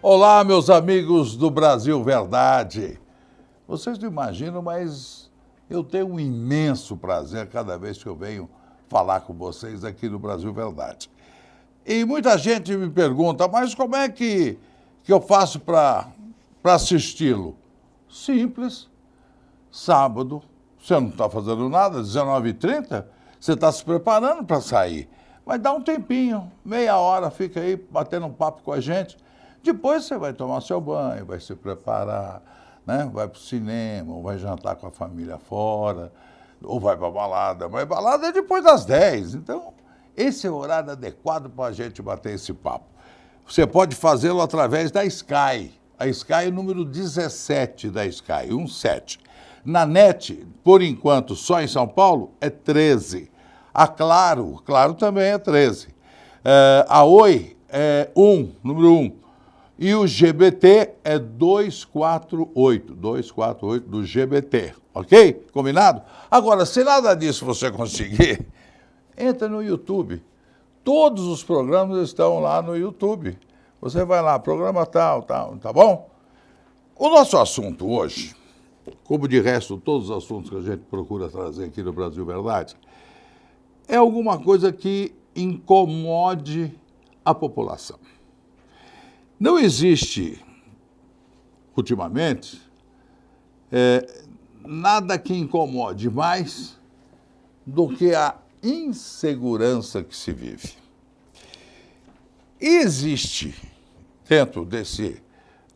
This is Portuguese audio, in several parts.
Olá, meus amigos do Brasil Verdade. Vocês não imaginam, mas eu tenho um imenso prazer cada vez que eu venho falar com vocês aqui no Brasil Verdade. E muita gente me pergunta, mas como é que eu faço para assisti-lo? Simples. Sábado, você não está fazendo nada, 19h30, você está se preparando para sair. Mas dá um tempinho, meia hora, fica aí batendo um papo com a gente. Depois você vai tomar seu banho, vai se preparar, né? Vai para o cinema, ou vai jantar com a família fora, ou vai para a balada. Mas balada é depois das 10. Então, esse é o horário adequado para a gente bater esse papo. Você pode fazê-lo através da Sky. A Sky é o número 17 da Sky, 17. Na NET, por enquanto, só em São Paulo, é 13. A Claro também é 13. A Oi é número 1. E o GBT é 248 do GBT, ok? Combinado? Agora, se nada disso você conseguir, entra no YouTube. Todos os programas estão lá no YouTube. Você vai lá, programa tal, tá bom? O nosso assunto hoje, como de resto todos os assuntos que a gente procura trazer aqui no Brasil Verdade, é alguma coisa que incomode a população. Não existe, ultimamente, nada que incomode mais do que a insegurança que se vive. E existe, dentro desse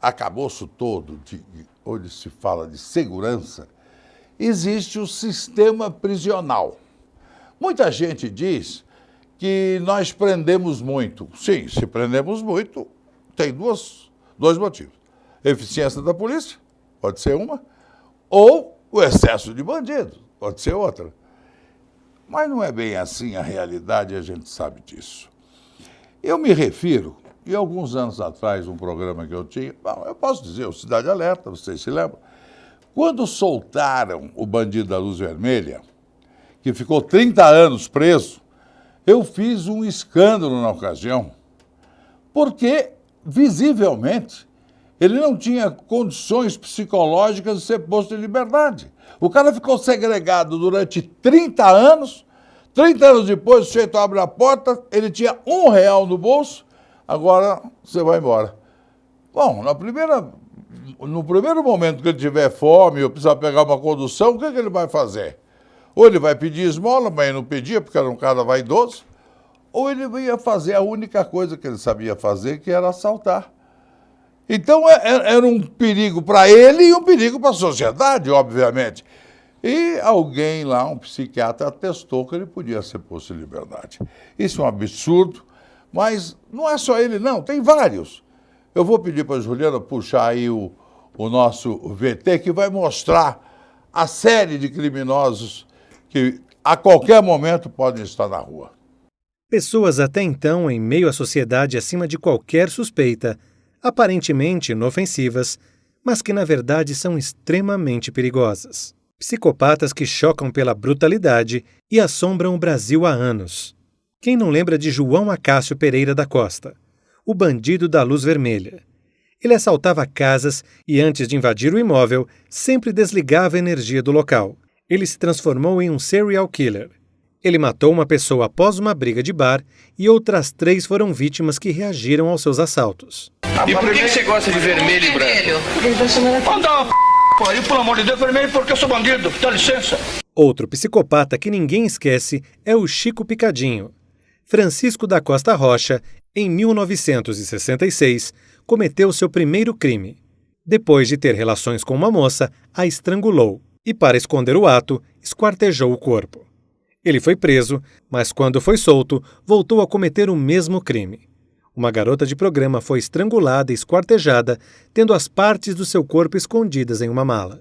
arcabouço todo, onde se fala de segurança, existe o sistema prisional. Muita gente diz que nós prendemos muito. Sim, se prendemos muito, tem dois motivos. Eficiência da polícia, pode ser uma, ou o excesso de bandidos, pode ser outra. Mas não é bem assim a realidade, a gente sabe disso. Eu me refiro, e alguns anos atrás, um programa que eu tinha, eu posso dizer, o Cidade Alerta, vocês se lembram? Quando soltaram o bandido da luz vermelha, que ficou 30 anos preso, eu fiz um escândalo na ocasião, porque, visivelmente, ele não tinha condições psicológicas de ser posto em liberdade. O cara ficou segregado durante 30 anos, 30 anos depois o sujeito abre a porta, ele tinha R$1 no bolso, agora você vai embora. Bom, no primeiro momento que ele tiver fome ou precisar pegar uma condução, o que ele vai fazer? Ou ele vai pedir esmola, mas ele não pedia porque era um cara vaidoso, ou ele ia fazer a única coisa que ele sabia fazer, que era assaltar. Então era um perigo para ele e um perigo para a sociedade, obviamente. E alguém lá, um psiquiatra, atestou que ele podia ser posto em liberdade. Isso é um absurdo, mas não é só ele não, tem vários. Eu vou pedir para a Juliana puxar aí o nosso VT, que vai mostrar a série de criminosos que a qualquer momento podem estar na rua. Pessoas até então em meio à sociedade acima de qualquer suspeita, aparentemente inofensivas, mas que na verdade são extremamente perigosas. Psicopatas que chocam pela brutalidade e assombram o Brasil há anos. Quem não lembra de João Acácio Pereira da Costa, o bandido da luz vermelha? Ele assaltava casas e antes de invadir o imóvel, sempre desligava a energia do local. Ele se transformou em um serial killer. Ele matou uma pessoa após uma briga de bar e outras 3 foram vítimas que reagiram aos seus assaltos. E por que você gosta de vermelho e branco? Pelo amor de Deus, vermelho porque eu sou bandido, dá licença. Outro psicopata que ninguém esquece é o Chico Picadinho. Francisco da Costa Rocha, em 1966, cometeu seu primeiro crime. Depois de ter relações com uma moça, a estrangulou e, para esconder o ato, esquartejou o corpo. Ele foi preso, mas quando foi solto, voltou a cometer o mesmo crime. Uma garota de programa foi estrangulada e esquartejada, tendo as partes do seu corpo escondidas em uma mala.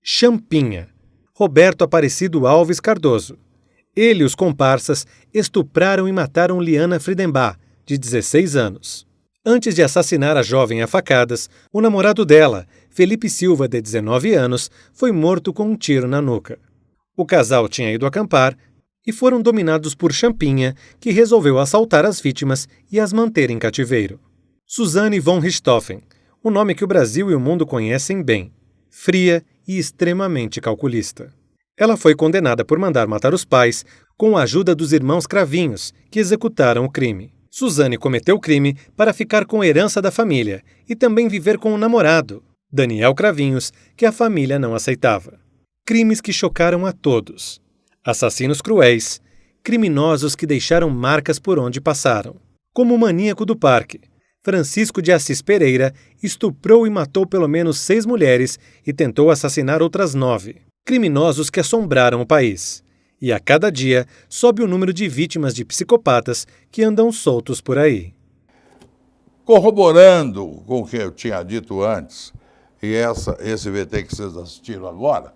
Champinha. Roberto Aparecido Alves Cardoso. Ele e os comparsas estupraram e mataram Liana Friedenbach, de 16 anos. Antes de assassinar a jovem a facadas, o namorado dela, Felipe Silva, de 19 anos, foi morto com um tiro na nuca. O casal tinha ido acampar e foram dominados por Champinha, que resolveu assaltar as vítimas e as manter em cativeiro. Suzanne von Richthofen, um nome que o Brasil e o mundo conhecem bem, fria e extremamente calculista. Ela foi condenada por mandar matar os pais com a ajuda dos irmãos Cravinhos, que executaram o crime. Suzanne cometeu o crime para ficar com a herança da família e também viver com o namorado, Daniel Cravinhos, que a família não aceitava. Crimes que chocaram a todos. Assassinos cruéis, criminosos que deixaram marcas por onde passaram. Como o maníaco do parque, Francisco de Assis Pereira estuprou e matou pelo menos 6 mulheres e tentou assassinar outras 9. Criminosos que assombraram o país. E a cada dia sobe o número de vítimas de psicopatas que andam soltos por aí. Corroborando com o que eu tinha dito antes, e esse VT que vocês assistiram agora,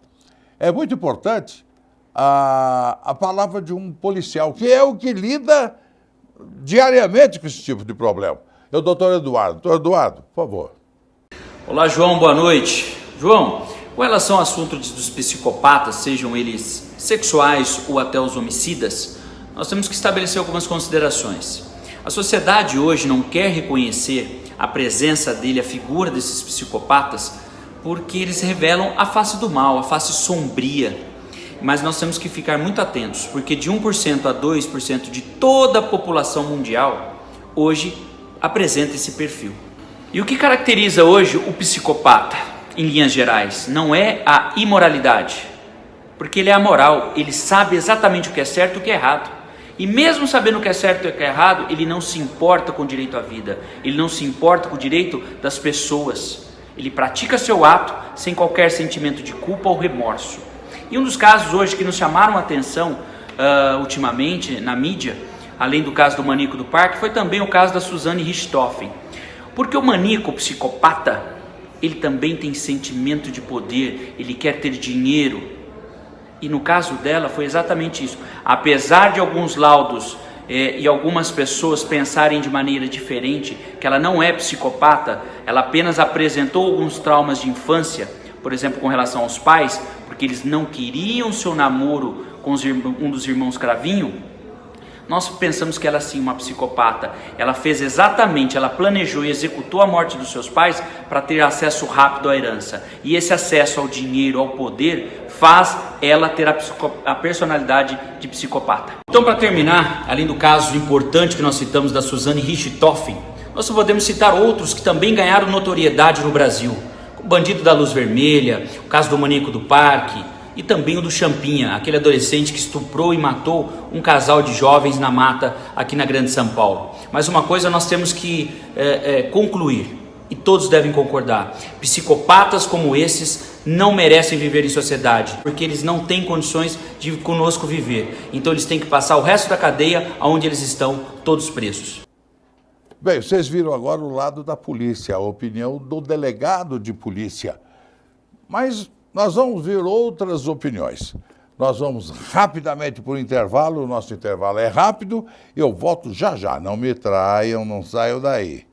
é muito importante a palavra de um policial, que é o que lida diariamente com esse tipo de problema. É o doutor Eduardo. Doutor Eduardo, por favor. Olá, João, boa noite. João, com relação ao assunto dos psicopatas, sejam eles sexuais ou até os homicidas, nós temos que estabelecer algumas considerações. A sociedade hoje não quer reconhecer a presença dele, a figura desses psicopatas, porque eles revelam a face do mal, a face sombria. Mas nós temos que ficar muito atentos, porque de 1% a 2% de toda a população mundial hoje apresenta esse perfil. E o que caracteriza hoje o psicopata, em linhas gerais, não é a imoralidade, porque ele é amoral, ele sabe exatamente o que é certo e o que é errado. E mesmo sabendo o que é certo e o que é errado, ele não se importa com o direito à vida, ele não se importa com o direito das pessoas. Ele pratica seu ato sem qualquer sentimento de culpa ou remorso. E um dos casos hoje que nos chamaram a atenção ultimamente na mídia, além do caso do maníaco do parque, foi também o caso da Suzanne Richthofen. Porque o maníaco, o psicopata, ele também tem sentimento de poder, ele quer ter dinheiro. E no caso dela foi exatamente isso. Apesar de alguns laudos e algumas pessoas pensarem de maneira diferente, que ela não é psicopata, ela apenas apresentou alguns traumas de infância, por exemplo, com relação aos pais, porque eles não queriam seu namoro com um dos irmãos Cravinho. Nós pensamos que ela sim, uma psicopata, ela fez exatamente, ela planejou e executou a morte dos seus pais para ter acesso rápido à herança. E esse acesso ao dinheiro, ao poder, faz ela ter a personalidade de psicopata. Então, para terminar, além do caso importante que nós citamos da Suzanne Richthofen, nós podemos citar outros que também ganharam notoriedade no Brasil. O bandido da luz vermelha, o caso do maníaco do parque, e também o do Champinha, aquele adolescente que estuprou e matou um casal de jovens na mata aqui na Grande São Paulo. Mas uma coisa nós temos que concluir, e todos devem concordar: psicopatas como esses não merecem viver em sociedade, porque eles não têm condições de conosco viver. Então eles têm que passar o resto da cadeia onde eles estão, todos presos. Bem, vocês viram agora o lado da polícia, a opinião do delegado de polícia. Mas nós vamos ver outras opiniões. Nós vamos rapidamente para o intervalo, o nosso intervalo é rápido, eu volto já já. Não me traiam, não saiam daí.